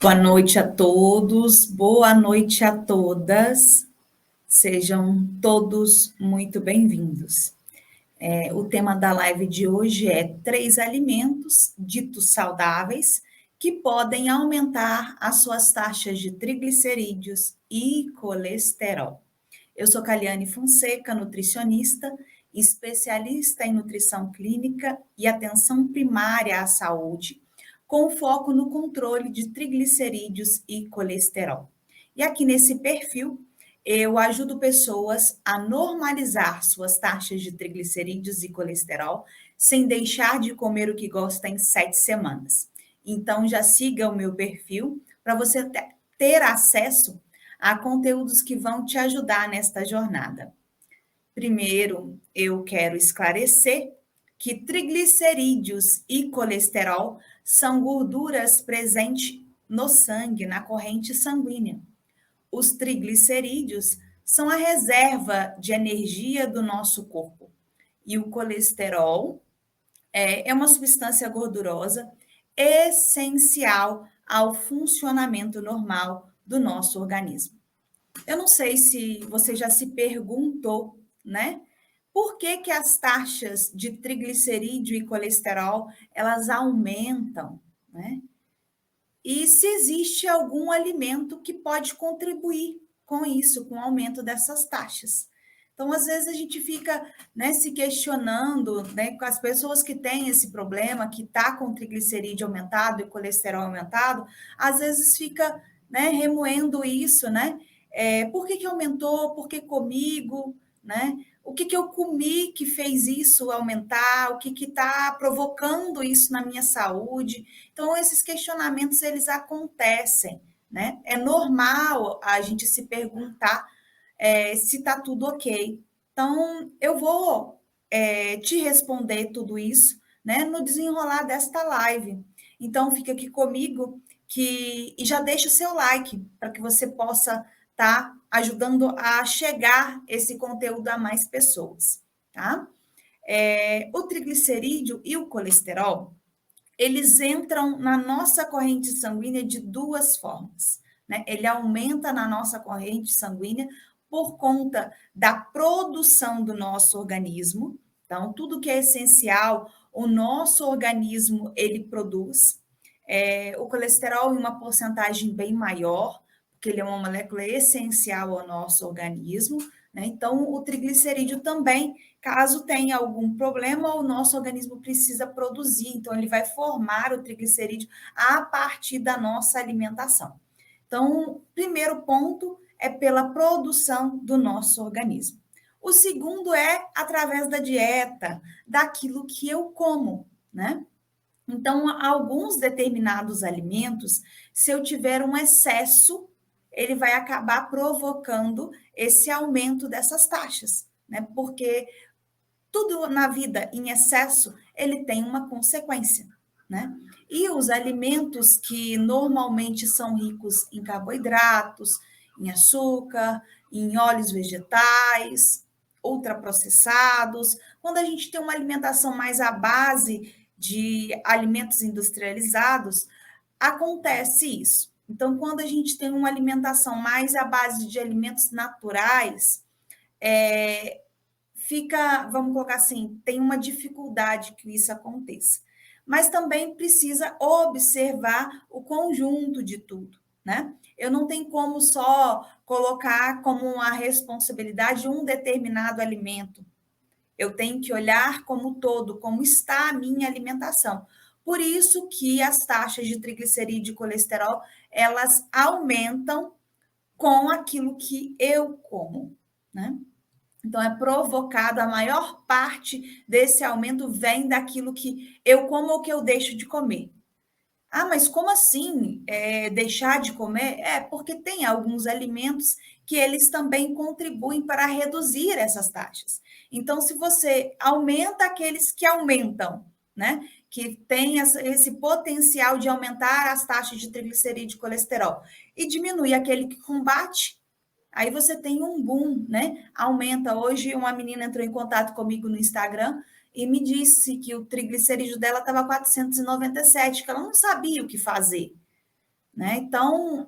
Boa noite a todos, boa noite a todas. Sejam todos muito bem-vindos. O tema da live de hoje é 3 alimentos ditos saudáveis que podem aumentar as suas taxas de triglicerídeos e colesterol. Eu sou Caliane Fonseca, nutricionista, especialista em nutrição clínica e atenção primária à saúde, com foco no controle de triglicerídeos e colesterol. E aqui nesse perfil, eu ajudo pessoas a normalizar suas taxas de triglicerídeos e colesterol sem deixar de comer o que gosta em 7 semanas. Então, já siga o meu perfil para você ter acesso a conteúdos que vão te ajudar nesta jornada. Primeiro, eu quero esclarecer que triglicerídeos e colesterol são gorduras presentes no sangue, na corrente sanguínea. Os triglicerídeos são a reserva de energia do nosso corpo. E o colesterol é uma substância gordurosa essencial ao funcionamento normal do nosso organismo. Eu não sei se você já se perguntou, né? Por que que as taxas de triglicerídeo e colesterol, elas aumentam, né? E se existe algum alimento que pode contribuir com isso, com o aumento dessas taxas. Então, às vezes, a gente fica, né, se questionando, né, com as pessoas que têm esse problema, que está com triglicerídeo aumentado e colesterol aumentado, às vezes fica, né, remoendo isso, né? Por que que aumentou? Por que comigo? Né? O que que eu comi que fez isso aumentar? O que que está provocando isso na minha saúde? Então, esses questionamentos, eles acontecem, né? É normal a gente se perguntar se está tudo ok. Então, eu vou te responder tudo isso, né, no desenrolar desta live. Então, fica aqui comigo e já deixa o seu like para que você possa estar ajudando a chegar esse conteúdo a mais pessoas, tá? O triglicerídeo e o colesterol, eles entram na nossa corrente sanguínea de duas formas, né? Ele aumenta na nossa corrente sanguínea por conta da produção do nosso organismo. Então, tudo que é essencial, o nosso organismo, ele produz. O colesterol em uma porcentagem bem maior, porque ele é uma molécula essencial ao nosso organismo, né? Então, o triglicerídeo também, caso tenha algum problema, o nosso organismo precisa produzir, então ele vai formar o triglicerídeo a partir da nossa alimentação. Então, o primeiro ponto é pela produção do nosso organismo. O segundo é através da dieta, daquilo que eu como, né? Então, alguns determinados alimentos, se eu tiver um excesso, ele vai acabar provocando esse aumento dessas taxas, né? Porque tudo na vida em excesso, ele tem uma consequência, né? E os alimentos que normalmente são ricos em carboidratos, em açúcar, em óleos vegetais, ultraprocessados, quando a gente tem uma alimentação mais à base de alimentos industrializados, acontece isso. Então, quando a gente tem uma alimentação mais à base de alimentos naturais, é, vamos colocar assim, tem uma dificuldade que isso aconteça. Mas também precisa observar o conjunto de tudo, né? Eu não tenho como só colocar como a responsabilidade um determinado alimento. Eu tenho que olhar como todo, como está a minha alimentação. Por isso que as taxas de triglicerídeo e colesterol, elas aumentam com aquilo que eu como, né? Então, é provocado, a maior parte desse aumento vem daquilo que eu como ou que eu deixo de comer. Ah, mas como assim deixar de comer? Porque tem alguns alimentos que eles também contribuem para reduzir essas taxas. Então, se você aumenta aqueles que aumentam, né? Que tem esse potencial de aumentar as taxas de triglicerídeo e colesterol, e diminui aquele que combate, aí você tem um boom, né? Aumenta. Hoje, uma menina entrou em contato comigo no Instagram e me disse que o triglicerídeo dela estava 497, que ela não sabia o que fazer, né? Então,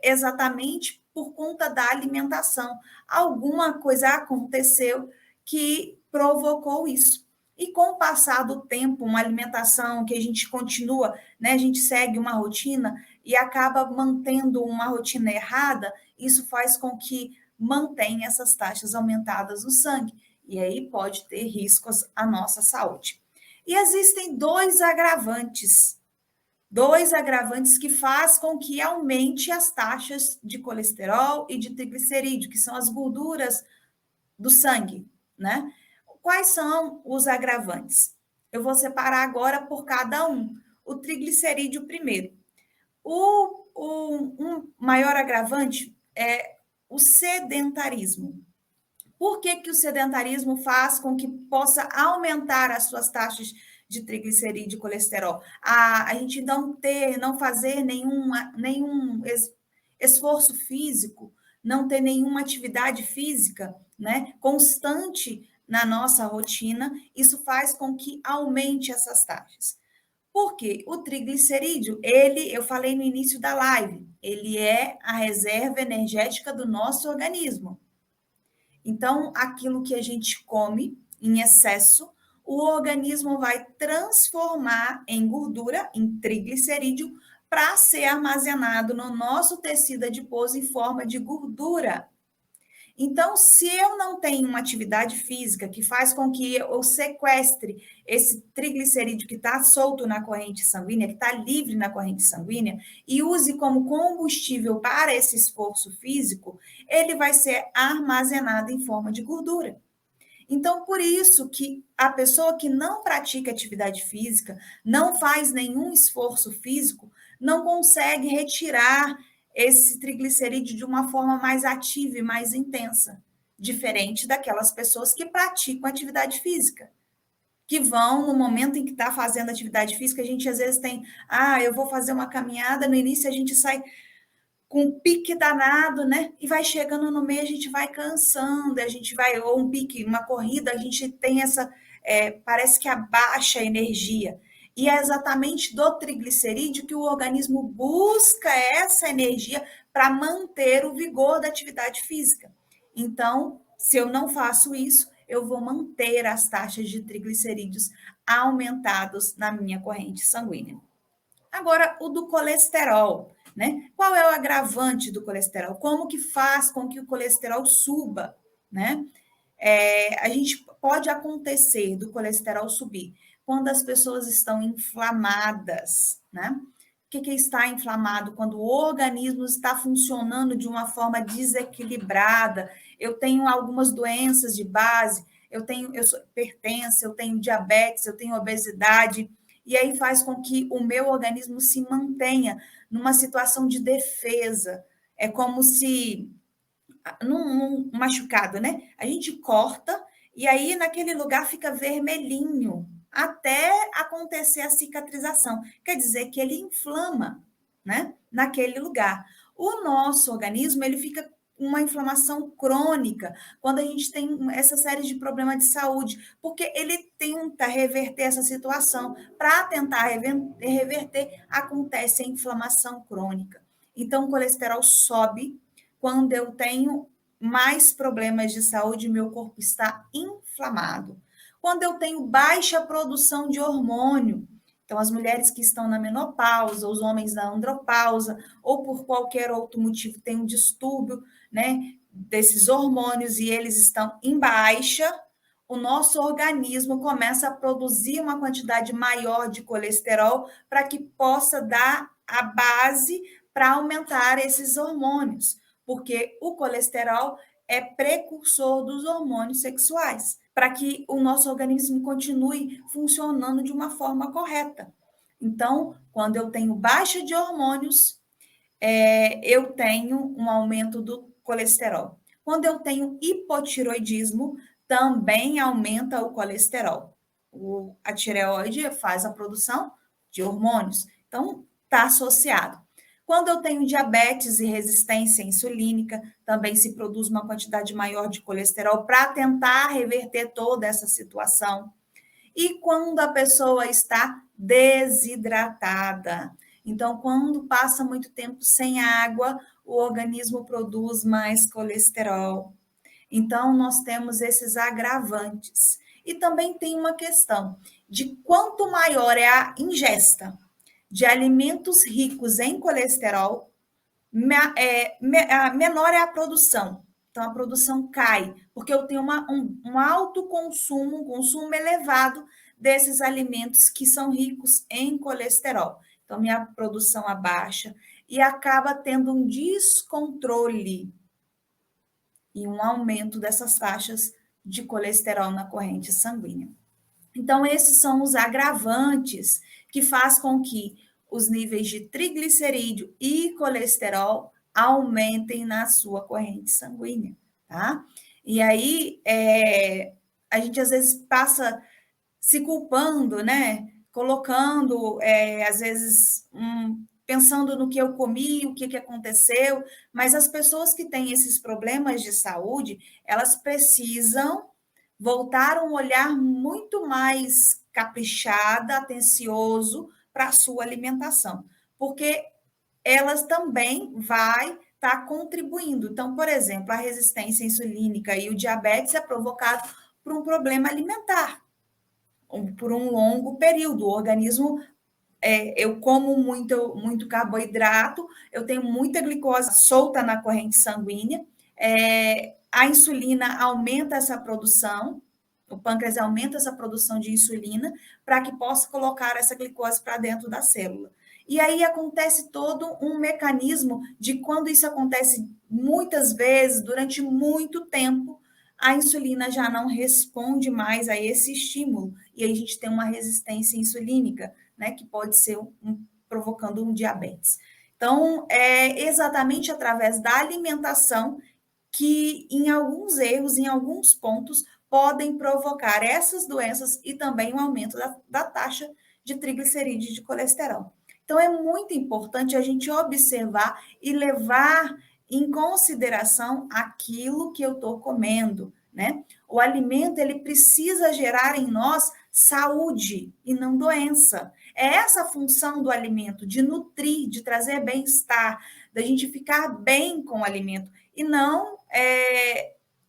exatamente por conta da alimentação. Alguma coisa aconteceu que provocou isso. E com o passar do tempo, uma alimentação que a gente continua, né? A gente segue uma rotina e acaba mantendo uma rotina errada, isso faz com que mantenha essas taxas aumentadas no sangue. E aí pode ter riscos à nossa saúde. E existem dois agravantes que faz com que aumente as taxas de colesterol e de triglicerídeo, que são as gorduras do sangue, né? Quais são os agravantes? Eu vou separar agora por cada um. O triglicerídeo primeiro. Um maior agravante é o sedentarismo. Por que, que o sedentarismo faz com que possa aumentar as suas taxas de triglicerídeo e colesterol? A gente não fazer nenhum esforço físico, não ter nenhuma atividade física, né, constante na nossa rotina, isso faz com que aumente essas taxas. Porque o triglicerídeo, eu falei no início da live, ele é a reserva energética do nosso organismo. Então, aquilo que a gente come em excesso, o organismo vai transformar em gordura, em triglicerídeo, para ser armazenado no nosso tecido adiposo em forma de gordura. Então, se eu não tenho uma atividade física que faz com que eu sequestre esse triglicerídeo que está solto na corrente sanguínea, que está livre na corrente sanguínea, e use como combustível para esse esforço físico, ele vai ser armazenado em forma de gordura. Então, por isso que a pessoa que não pratica atividade física, não faz nenhum esforço físico, não consegue retirar esse triglicerídeo de uma forma mais ativa e mais intensa, diferente daquelas pessoas que praticam atividade física, que vão no momento em que está fazendo atividade física, a gente às vezes tem, eu vou fazer uma caminhada, no início a gente sai com um pique danado, né? E vai chegando no meio, a gente vai cansando, a gente vai, ou um pique, uma corrida, a gente tem parece que abaixa a energia. E é exatamente do triglicerídeo que o organismo busca essa energia para manter o vigor da atividade física. Então, se eu não faço isso, eu vou manter as taxas de triglicerídeos aumentados na minha corrente sanguínea. Agora, o do colesterol, né? Qual é o agravante do colesterol? Como que faz com que o colesterol suba, né? A gente pode acontecer do colesterol subir quando as pessoas estão inflamadas, né? O que é estar inflamado? Quando o organismo está funcionando de uma forma desequilibrada. Eu tenho algumas doenças de base, eu sou hipertensa, eu tenho diabetes, eu tenho obesidade, e aí faz com que o meu organismo se mantenha numa situação de defesa. É como se num machucado, né? A gente corta e aí naquele lugar fica vermelhinho até acontecer a cicatrização. Quer dizer que ele inflama, né? Naquele lugar. O nosso organismo, ele fica uma inflamação crônica quando a gente tem essa série de problemas de saúde, porque ele tenta reverter essa situação. Para tentar reverter, acontece a inflamação crônica. Então, o colesterol sobe quando eu tenho mais problemas de saúde, meu corpo está inflamado. Quando eu tenho baixa produção de hormônio, então as mulheres que estão na menopausa, os homens na andropausa, ou por qualquer outro motivo têm um distúrbio, né, desses hormônios e eles estão em baixa, o nosso organismo começa a produzir uma quantidade maior de colesterol para que possa dar a base para aumentar esses hormônios, porque o colesterol é precursor dos hormônios sexuais, para que o nosso organismo continue funcionando de uma forma correta. Então, quando eu tenho baixa de hormônios, eu tenho um aumento do colesterol. Quando eu tenho hipotiroidismo, também aumenta o colesterol. A tireoide faz a produção de hormônios, então está associado. Quando eu tenho diabetes e resistência insulínica, também se produz uma quantidade maior de colesterol para tentar reverter toda essa situação. E quando a pessoa está desidratada, Então, quando passa muito tempo sem água, o organismo produz mais colesterol. Então, nós temos esses agravantes. E também tem uma questão de quanto maior é a ingesta de alimentos ricos em colesterol, menor é a produção. Então, a produção cai, porque eu tenho um alto consumo, um consumo elevado desses alimentos que são ricos em colesterol. Então, minha produção abaixa e acaba tendo um descontrole e um aumento dessas taxas de colesterol na corrente sanguínea. Então, esses são os agravantes que faz com que os níveis de triglicerídeo e colesterol aumentem na sua corrente sanguínea, tá? E aí, a gente às vezes passa se culpando, né? Colocando, às vezes, pensando no que eu comi, o que, que aconteceu, mas as pessoas que têm esses problemas de saúde, elas precisam voltar um olhar muito mais caprichada, atencioso para a sua alimentação, porque elas também vai estar contribuindo. Então, por exemplo, a resistência insulínica e o diabetes é provocado por um problema alimentar, por um longo período. O organismo, eu como muito carboidrato, eu tenho muita glicose solta na corrente sanguínea, a insulina aumenta essa produção, o pâncreas aumenta essa produção de insulina para que possa colocar essa glicose para dentro da célula. E aí acontece todo um mecanismo de quando isso acontece muitas vezes, durante muito tempo, a insulina já não responde mais a esse estímulo. E aí a gente tem uma resistência insulínica, né, que pode ser provocando um diabetes. Então, é exatamente através da alimentação que, em alguns erros, em alguns pontos, podem provocar essas doenças e também o aumento da taxa de triglicerídeos e de colesterol. Então, é muito importante a gente observar e levar em consideração aquilo que eu estou comendo, né? O alimento, ele precisa gerar em nós saúde e não doença. É essa a função do alimento, de nutrir, de trazer bem-estar, da gente ficar bem com o alimento e não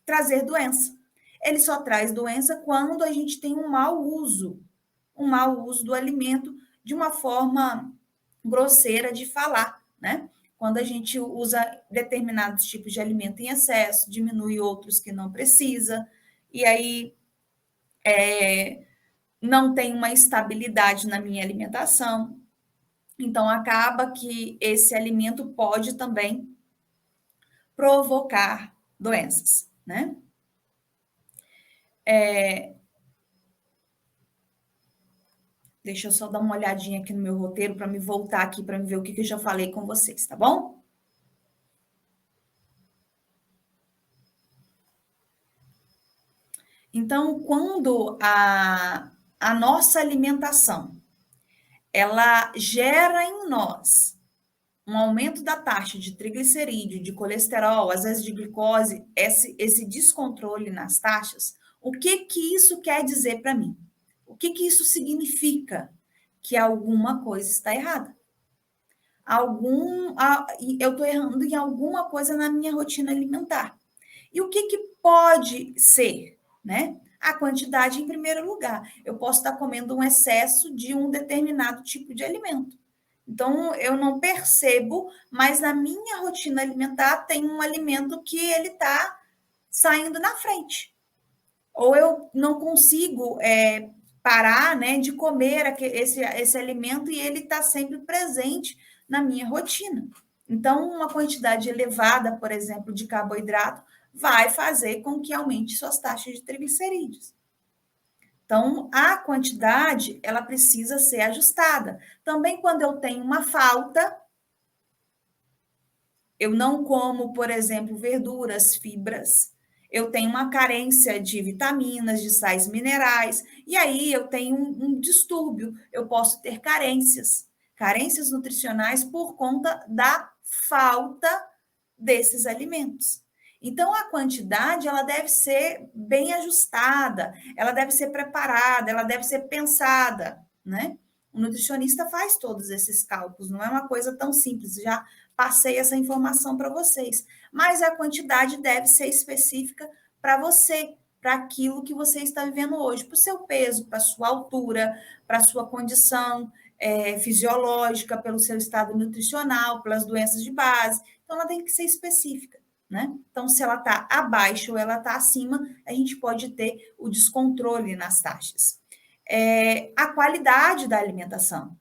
trazer doença. Ele só traz doença quando a gente tem um mau uso do alimento de uma forma grosseira de falar, né? Quando a gente usa determinados tipos de alimento em excesso, diminui outros que não precisa, e aí não tem uma estabilidade na minha alimentação. Então, acaba que esse alimento pode também provocar doenças, né? Deixa eu só dar uma olhadinha aqui no meu roteiro para me voltar aqui para me ver o que eu já falei com vocês, tá bom? Então, quando a nossa alimentação ela gera em nós um aumento da taxa de triglicerídeo, de colesterol, às vezes de glicose, esse descontrole nas taxas, o que que isso quer dizer para mim? O que que isso significa? Que alguma coisa está errada. Eu estou errando em alguma coisa na minha rotina alimentar. E o que, que pode ser, né? A quantidade em primeiro lugar. Eu posso estar comendo um excesso de um determinado tipo de alimento. Então, eu não percebo, mas na minha rotina alimentar tem um alimento que ele está saindo na frente. Ou eu não consigo parar, né, de comer esse alimento e ele está sempre presente na minha rotina. Então, uma quantidade elevada, por exemplo, de carboidrato vai fazer com que aumente suas taxas de triglicerídeos. Então, a quantidade, ela precisa ser ajustada. Também quando eu tenho uma falta, eu não como, por exemplo, verduras, fibras, eu tenho uma carência de vitaminas, de sais minerais, e aí eu tenho um distúrbio, eu posso ter carências nutricionais por conta da falta desses alimentos. Então, a quantidade, ela deve ser bem ajustada, ela deve ser preparada, ela deve ser pensada, né? O nutricionista faz todos esses cálculos, não é uma coisa tão simples, já passei essa informação para vocês. Mas a quantidade deve ser específica para você, para aquilo que você está vivendo hoje, para o seu peso, para a sua altura, para a sua condição fisiológica, pelo seu estado nutricional, pelas doenças de base. Então, ela tem que ser específica, né? Então, se ela está abaixo ou ela está acima, a gente pode ter o descontrole nas taxas. A qualidade da alimentação.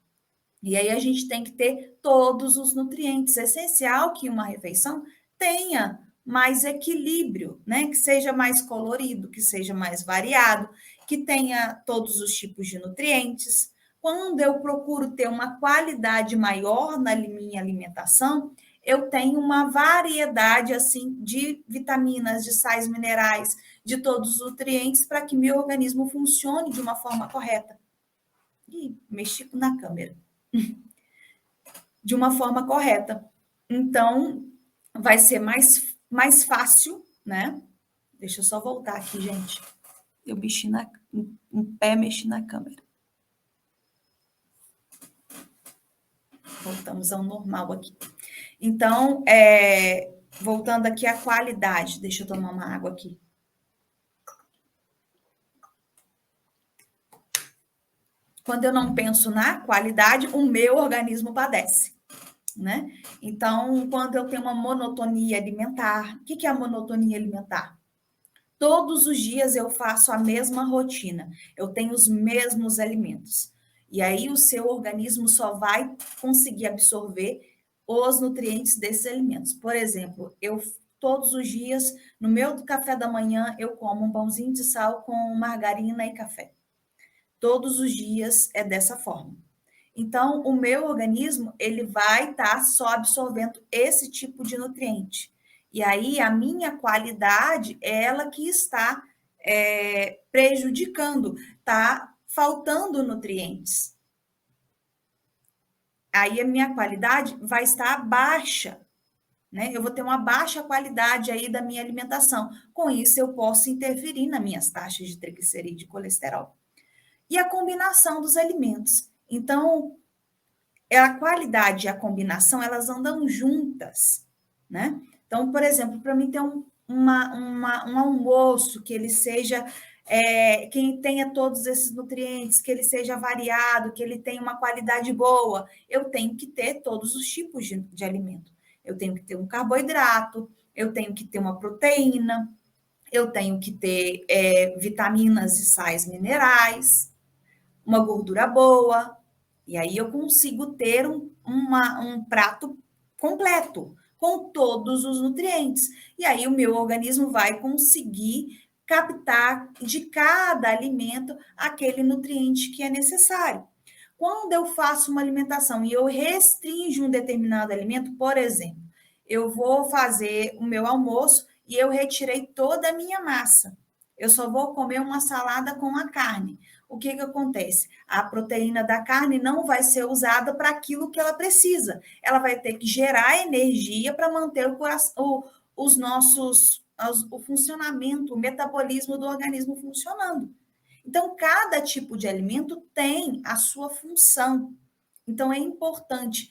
E aí a gente tem que ter todos os nutrientes. É essencial que uma refeição tenha mais equilíbrio, né? Que seja mais colorido, que seja mais variado, que tenha todos os tipos de nutrientes. Quando eu procuro ter uma qualidade maior na minha alimentação, eu tenho uma variedade assim de vitaminas, de sais minerais, de todos os nutrientes para que meu organismo funcione de uma forma correta. E mexi na câmera. De uma forma correta. Então, vai ser mais fácil, né? Deixa eu só voltar aqui, gente. Eu mexi em pé, mexi na câmera. Voltamos ao normal aqui. Então, voltando aqui à qualidade. Deixa eu tomar uma água aqui. Quando eu não penso na qualidade, o meu organismo padece, né? Então, quando eu tenho uma monotonia alimentar, o que é a monotonia alimentar? Todos os dias eu faço a mesma rotina, eu tenho os mesmos alimentos. E aí o seu organismo só vai conseguir absorver os nutrientes desses alimentos. Por exemplo, eu todos os dias, no meu café da manhã, eu como um pãozinho de sal com margarina e café. Todos os dias é dessa forma. Então, o meu organismo, ele vai estar só absorvendo esse tipo de nutriente. E aí, a minha qualidade é ela que está prejudicando, está faltando nutrientes. Aí, a minha qualidade vai estar baixa, né? Eu vou ter uma baixa qualidade aí da minha alimentação. Com isso, eu posso interferir nas minhas taxas de triglicerídeo e colesterol. E a combinação dos alimentos. Então, a qualidade e a combinação, elas andam juntas, né? Então, por exemplo, para mim ter um almoço que ele seja, que tenha todos esses nutrientes, que ele seja variado, que ele tenha uma qualidade boa, eu tenho que ter todos os tipos de alimento. Eu tenho que ter um carboidrato, eu tenho que ter uma proteína, eu tenho que ter vitaminas e sais minerais, uma gordura boa, e aí eu consigo ter um prato completo, com todos os nutrientes. E aí o meu organismo vai conseguir captar de cada alimento aquele nutriente que é necessário. Quando eu faço uma alimentação e eu restringo um determinado alimento, por exemplo, eu vou fazer o meu almoço e eu retirei toda a minha massa. Eu só vou comer uma salada com a carne. O que acontece? A proteína da carne não vai ser usada para aquilo que ela precisa. Ela vai ter que gerar energia para manter o funcionamento, o metabolismo do organismo funcionando. Então, cada tipo de alimento tem a sua função. Então, é importante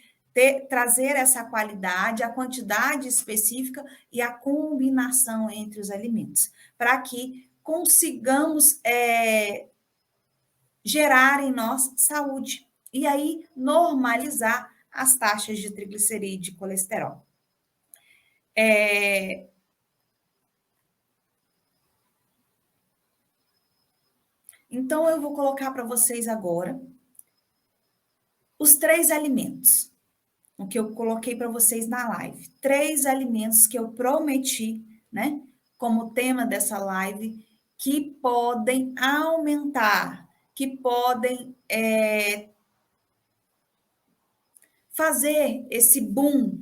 trazer essa qualidade, a quantidade específica e a combinação entre os alimentos, para que consigamos gerar em nós saúde e aí normalizar as taxas de triglicerídeo e colesterol. Então, eu vou colocar para vocês agora os 3 alimentos, o que eu coloquei para vocês na live. 3 alimentos que eu prometi, né, como tema dessa live, que podem aumentar, que podem fazer esse boom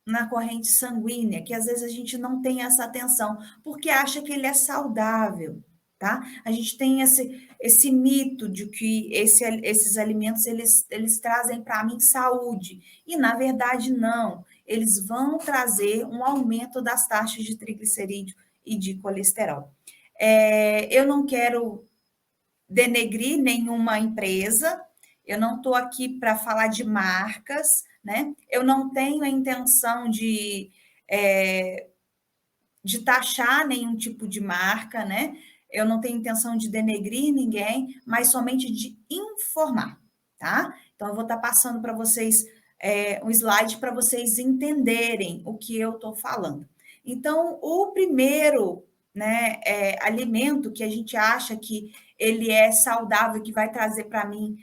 na corrente sanguínea, que às vezes a gente não tem essa atenção, porque acha que ele é saudável, tá? A gente tem esse mito de que esses alimentos, eles trazem para mim saúde, e na verdade não, eles vão trazer um aumento das taxas de triglicerídeo e de colesterol. Eu não quero denegrir nenhuma empresa, Eu não estou aqui para falar de marcas, né? Eu não tenho a intenção de taxar nenhum tipo de marca, né? Eu não tenho intenção de denegrir ninguém, mas somente de informar, tá? Então, eu vou estar passando para vocês um slide para vocês entenderem o que eu estou falando. Então, o primeiro, né, alimento que a gente acha que ele é saudável, que vai trazer para mim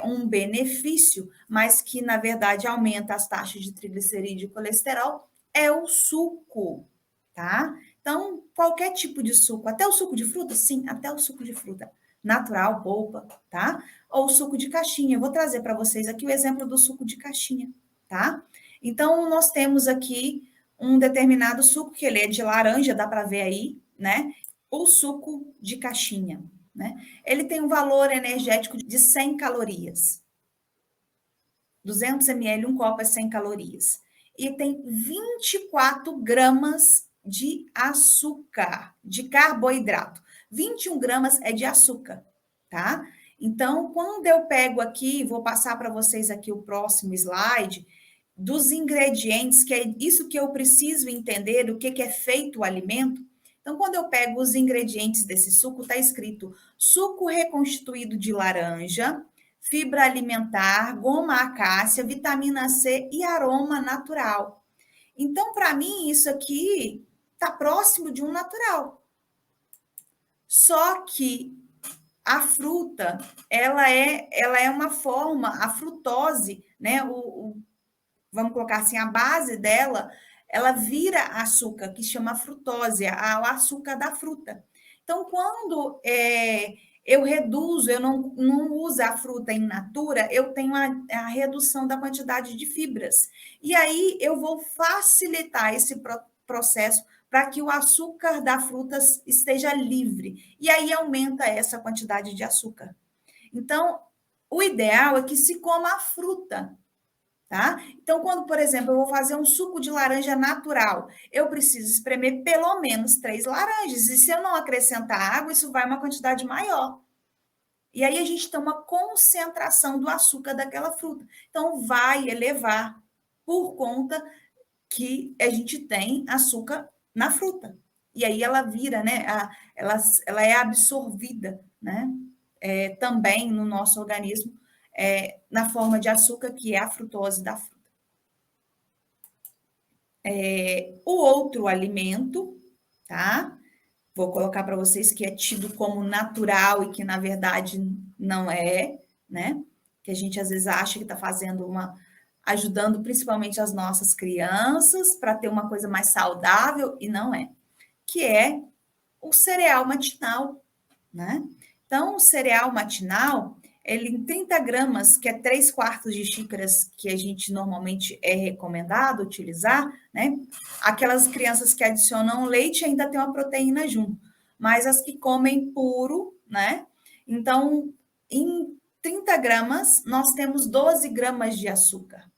um benefício, mas que, na verdade, aumenta as taxas de triglicerídeo e colesterol, é o suco, tá? Então, qualquer tipo de suco, até o suco de fruta, sim, até o suco de fruta natural, polpa, tá? Ou suco de caixinha. Eu vou trazer para vocês aqui o exemplo do suco de caixinha, tá? Então, nós temos aqui um determinado suco, que ele é de laranja, dá para ver aí, né? O suco de caixinha, né? Ele tem um valor energético de 100 calorias. 200 ml, um copo é 100 calorias. E tem 24 gramas de açúcar, de carboidrato. 21 gramas é de açúcar, tá? Então, quando eu pego aqui, vou passar para vocês aqui o próximo slide, dos ingredientes, que é isso que eu preciso entender, do que é feito o alimento. Então, quando eu pego os ingredientes desse suco, está escrito suco reconstituído de laranja, fibra alimentar, goma acácia, vitamina C e aroma natural. Então, para mim, isso aqui está próximo de um natural. Só que a fruta, ela é uma forma, a frutose, né? Vamos colocar assim, a base dela, ela vira açúcar, que chama frutose, o açúcar da fruta. Então, quando eu reduzo, eu não uso a fruta in natura, eu tenho a redução da quantidade de fibras. E aí eu vou facilitar esse processo para que o açúcar da fruta esteja livre. E aí aumenta essa quantidade de açúcar. Então, o ideal é que se coma a fruta, tá? Então, quando, por exemplo, eu vou fazer um suco de laranja natural, eu preciso espremer pelo menos 3 laranjas. E se eu não acrescentar água, isso vai uma quantidade maior. E aí a gente tem uma concentração do açúcar daquela fruta. Então, vai elevar por conta que a gente tem açúcar na fruta. E aí ela vira, né? Ela é absorvida, né? Também no nosso organismo, na forma de açúcar, que é a frutose da fruta. O outro alimento, tá? Vou colocar para vocês que é tido como natural e que, na verdade, não é, né? Que a gente às vezes acha que está fazendo ajudando principalmente as nossas crianças para ter uma coisa mais saudável, e não é. Que é o cereal matinal, né? Então, o cereal matinal, ele em 30 gramas, que é 3/4 de xícaras que a gente normalmente é recomendado utilizar, né? Aquelas crianças que adicionam leite ainda tem uma proteína junto, mas as que comem puro, né? Então, em 30 gramas, nós temos 12 gramas de açúcar.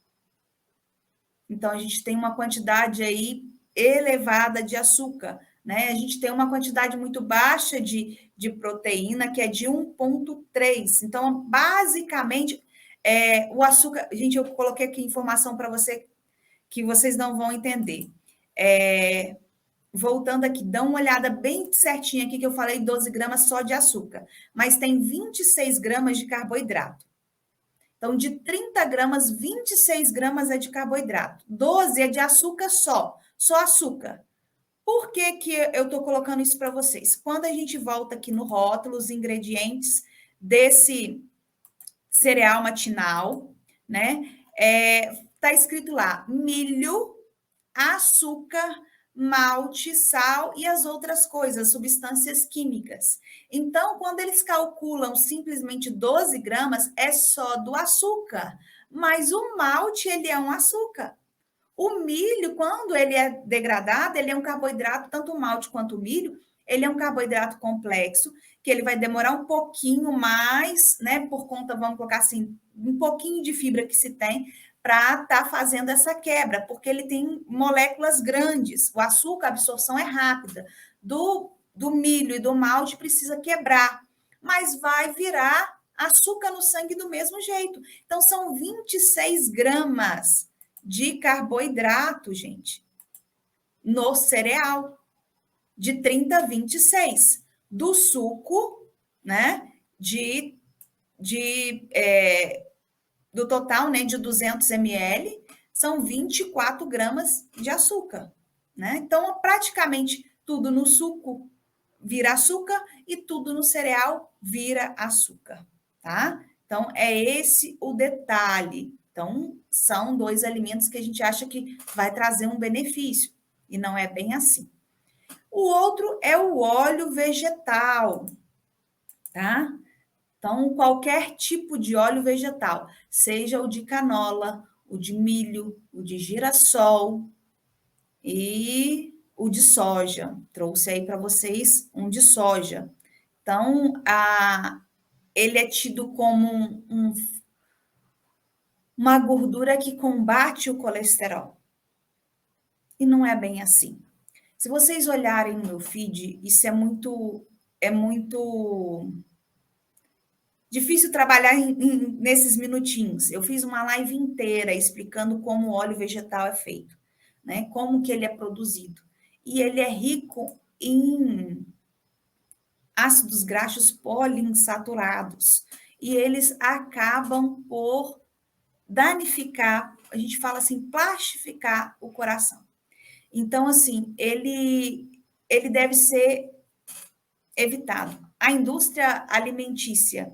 Então, a gente tem uma quantidade aí elevada de açúcar, né? A gente tem uma quantidade muito baixa de proteína, que é de 1,3. Então, basicamente, o açúcar... Gente, eu coloquei aqui informação para você que vocês não vão entender. Voltando aqui, dá uma olhada bem certinha aqui, que eu falei 12 gramas só de açúcar, mas tem 26 gramas de carboidrato. Então, de 30 gramas, 26 gramas é de carboidrato. 12 é de açúcar só açúcar. Por que eu estou colocando isso para vocês? Quando a gente volta aqui no rótulo, os ingredientes desse cereal matinal, né? Tá escrito lá, milho, açúcar, malte, sal e as outras coisas, substâncias químicas. Então, quando eles calculam simplesmente 12 gramas, é só do açúcar. Mas o malte, ele é um açúcar. O milho, quando ele é degradado, ele é um carboidrato, tanto o malte quanto o milho, ele é um carboidrato complexo, que ele vai demorar um pouquinho mais, né, por conta, vamos colocar assim, um pouquinho de fibra que se tem, para estar fazendo essa quebra, porque ele tem moléculas grandes. O açúcar, a absorção é rápida. Do milho e do malte precisa quebrar, mas vai virar açúcar no sangue do mesmo jeito. Então, são 26 gramas de carboidrato, gente, no cereal, de 30 a 26. Do suco, né, do total, né, de 200 ml, são 24 gramas de açúcar, né? Então, praticamente tudo no suco vira açúcar e tudo no cereal vira açúcar, tá? Então, é esse o detalhe. Então, são dois alimentos que a gente acha que vai trazer um benefício, e não é bem assim. O outro é o óleo vegetal, tá? Então, qualquer tipo de óleo vegetal, seja o de canola, o de milho, o de girassol e o de soja. Trouxe aí para vocês um de soja. Então, ele é tido como uma gordura que combate o colesterol. E não é bem assim. Se vocês olharem no meu feed, isso é muito difícil trabalhar nesses minutinhos. Eu fiz uma live inteira explicando como o óleo vegetal é feito, né? Como que ele é produzido. E ele é rico em ácidos graxos poliinsaturados. E eles acabam por danificar, a gente fala assim, plastificar o coração. Então, assim, ele deve ser evitado. A indústria alimentícia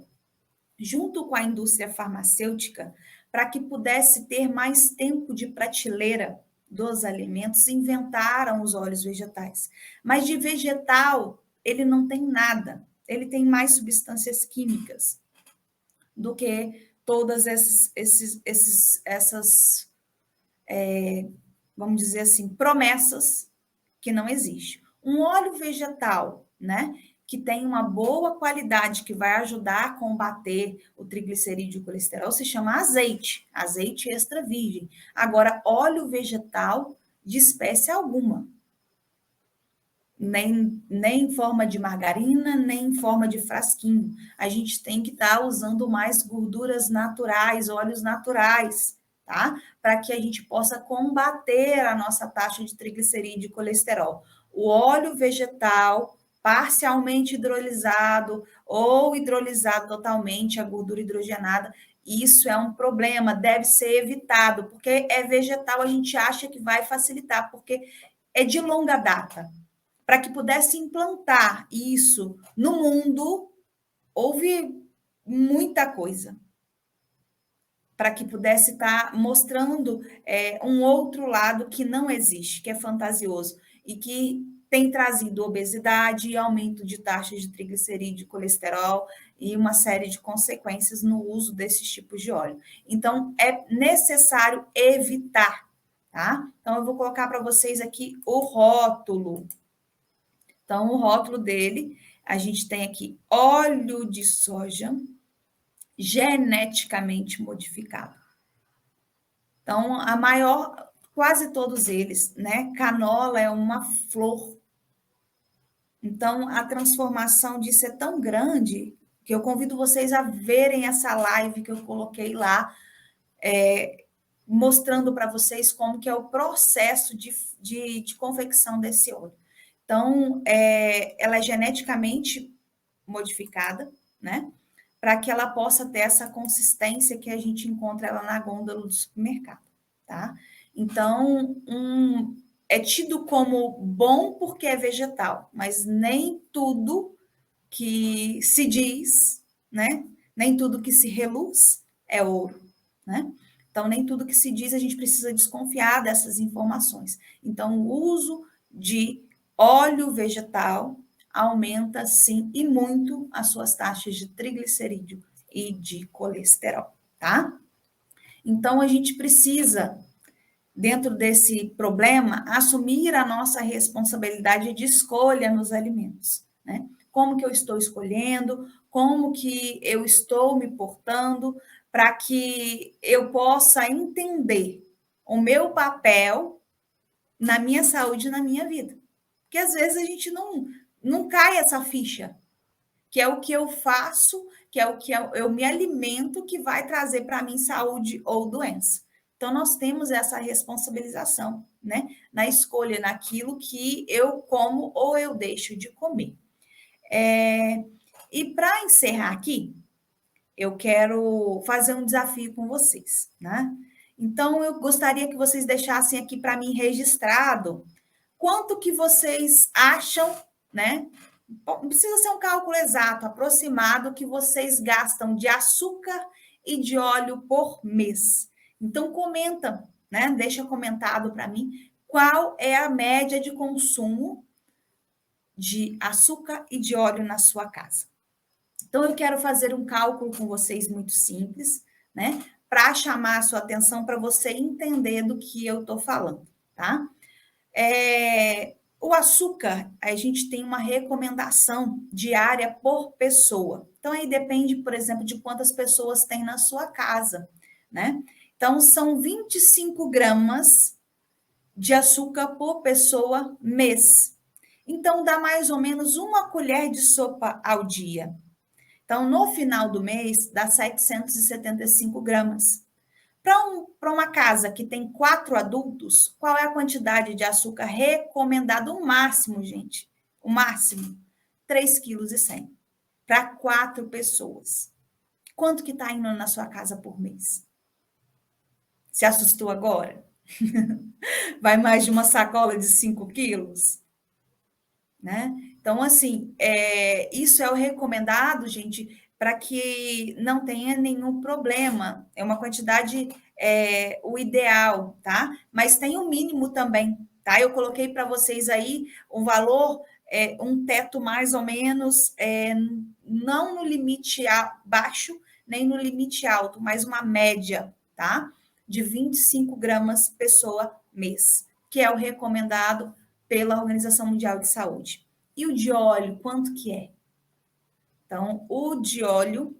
junto com a indústria farmacêutica, para que pudesse ter mais tempo de prateleira dos alimentos, inventaram os óleos vegetais. Mas de vegetal, ele não tem nada. Ele tem mais substâncias químicas do que todas essas vamos dizer assim, promessas que não existem. Um óleo vegetal, né, que tem uma boa qualidade, que vai ajudar a combater o triglicerídeo e o colesterol, se chama azeite, azeite extra virgem. Agora, óleo vegetal de espécie alguma. Nem em forma de margarina, nem em forma de frasquinho. A gente tem que estar usando mais gorduras naturais, óleos naturais, tá? Para que a gente possa combater a nossa taxa de triglicerídeo e colesterol. O óleo vegetal, parcialmente hidrolisado ou hidrolisado totalmente, a gordura hidrogenada, isso é um problema, deve ser evitado, porque é vegetal, a gente acha que vai facilitar, porque é de longa data. Para que pudesse implantar isso no mundo, houve muita coisa. Para que pudesse estar mostrando um outro lado que não existe, que é fantasioso, e que tem trazido obesidade e aumento de taxas de triglicerídeo e colesterol e uma série de consequências no uso desses tipos de óleo. Então, é necessário evitar, tá? Então, eu vou colocar para vocês aqui o rótulo. Então, o rótulo dele, a gente tem aqui óleo de soja geneticamente modificado. Então, quase todos eles, né? Canola é uma flor. Então, a transformação disso é tão grande que eu convido vocês a verem essa live que eu coloquei lá, mostrando para vocês como que é o processo de confecção desse óleo. Então, ela é geneticamente modificada, né? Para que ela possa ter essa consistência que a gente encontra ela na gôndola do supermercado, tá? Então, é tido como bom porque é vegetal, mas nem tudo que se diz, né? Nem tudo que se reluz é ouro, né? Então, nem tudo que se diz a gente precisa desconfiar dessas informações. Então, o uso de óleo vegetal aumenta, sim, e muito as suas taxas de triglicerídeo e de colesterol, tá? Então, a gente precisa, dentro desse problema, assumir a nossa responsabilidade de escolha nos alimentos, né? Como que eu estou escolhendo, como que eu estou me portando, para que eu possa entender o meu papel na minha saúde e na minha vida. Porque às vezes a gente não cai essa ficha, que é o que eu faço, que é o que eu me alimento, que vai trazer para mim saúde ou doença. Então, nós temos essa responsabilização, né? Na escolha, naquilo que eu como ou eu deixo de comer. E para encerrar aqui, eu quero fazer um desafio com vocês, né? Então, eu gostaria que vocês deixassem aqui para mim registrado quanto que vocês acham, né? Não precisa ser um cálculo exato, aproximado, que vocês gastam de açúcar e de óleo por mês. Então, comenta, né? Deixa comentado para mim qual é a média de consumo de açúcar e de óleo na sua casa. Então, eu quero fazer um cálculo com vocês muito simples, né? Para chamar a sua atenção, para você entender do que eu estou falando, tá? O açúcar, a gente tem uma recomendação diária por pessoa. Então, aí depende, por exemplo, de quantas pessoas tem na sua casa, né? Então, são 25 gramas de açúcar por pessoa mês. Então, dá mais ou menos uma colher de sopa ao dia. Então, no final do mês, dá 775 gramas. Para uma casa que tem 4 adultos, qual é a quantidade de açúcar recomendada? O máximo, gente. O máximo, 3,1 kg. Para 4 pessoas. Quanto que está indo na sua casa por mês? Se assustou agora? Vai mais de uma sacola de 5 quilos? Né? Então, assim, isso é o recomendado, gente, para que não tenha nenhum problema. É uma quantidade, o ideal, tá? Mas tem um mínimo também, tá? Eu coloquei para vocês aí um valor, um teto mais ou menos, não no limite baixo, nem no limite alto, mas uma média, tá? De 25 gramas pessoa mês, que é o recomendado pela Organização Mundial de Saúde. E o de óleo, quanto que é? Então, o de óleo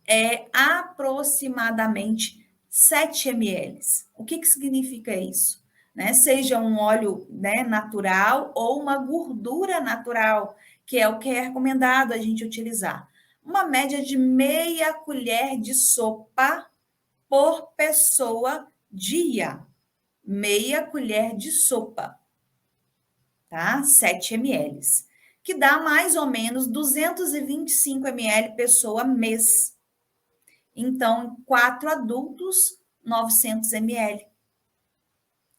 é aproximadamente 7 ml. O que significa isso? Né? Seja um óleo, né, natural ou uma gordura natural, que é o que é recomendado a gente utilizar. Uma média de meia colher de sopa por pessoa dia. Meia colher de sopa, tá? 7 ml, que dá mais ou menos 225 ml pessoa mês. Então, 4 adultos, 900 ml.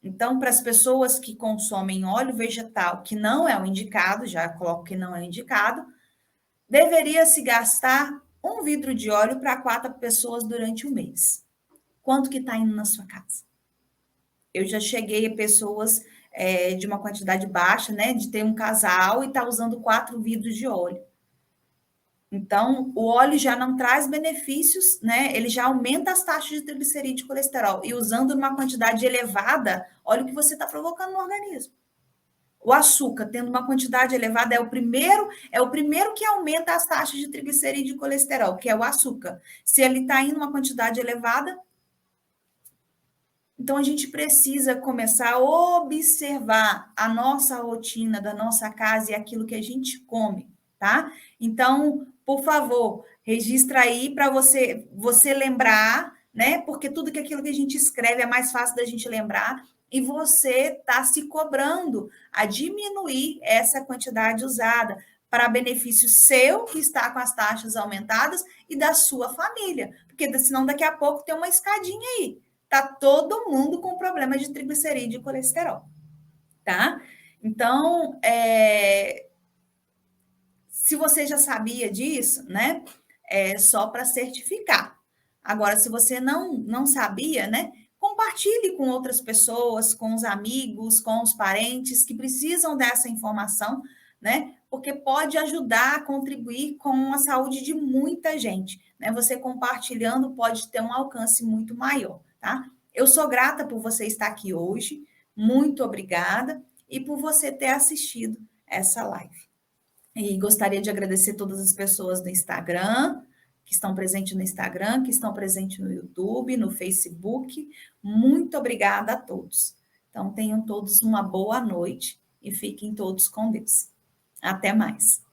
Então, para as pessoas que consomem óleo vegetal, que não é o indicado, já coloco que não é o indicado, deveria se gastar 1 vidro de óleo para 4 pessoas durante o mês. Quanto que está indo na sua casa? Eu já cheguei a pessoas de uma quantidade baixa, né? De ter um casal e estar usando 4 vidros de óleo. Então, o óleo já não traz benefícios, né? Ele já aumenta as taxas de triglicerídeo e colesterol. E usando uma quantidade elevada, olha o que você está provocando no organismo. O açúcar, tendo uma quantidade elevada, é o primeiro que aumenta as taxas de triglicerídeo e colesterol, que é o açúcar. Se ele está em uma quantidade elevada, então a gente precisa começar a observar a nossa rotina da nossa casa e aquilo que a gente come, tá? Então, por favor, registra aí para você lembrar, né? Porque tudo que aquilo que a gente escreve é mais fácil da gente lembrar e você tá se cobrando a diminuir essa quantidade usada para benefício seu, que está com as taxas aumentadas, e da sua família, porque senão daqui a pouco tem uma escadinha aí. Tá todo mundo com problema de triglicerídeo e colesterol, tá? Então, se você já sabia disso, né? É só para certificar. Agora, se você não sabia, né? Compartilhe com outras pessoas, com os amigos, com os parentes que precisam dessa informação, né? Porque pode ajudar a contribuir com a saúde de muita gente, né? Você compartilhando pode ter um alcance muito maior, tá? Eu sou grata por você estar aqui hoje, muito obrigada, e por você ter assistido essa live. E gostaria de agradecer todas as pessoas do Instagram, que estão presentes no Instagram, que estão presentes no YouTube, no Facebook. Muito obrigada a todos. Então, tenham todos uma boa noite e fiquem todos com Deus. Até mais.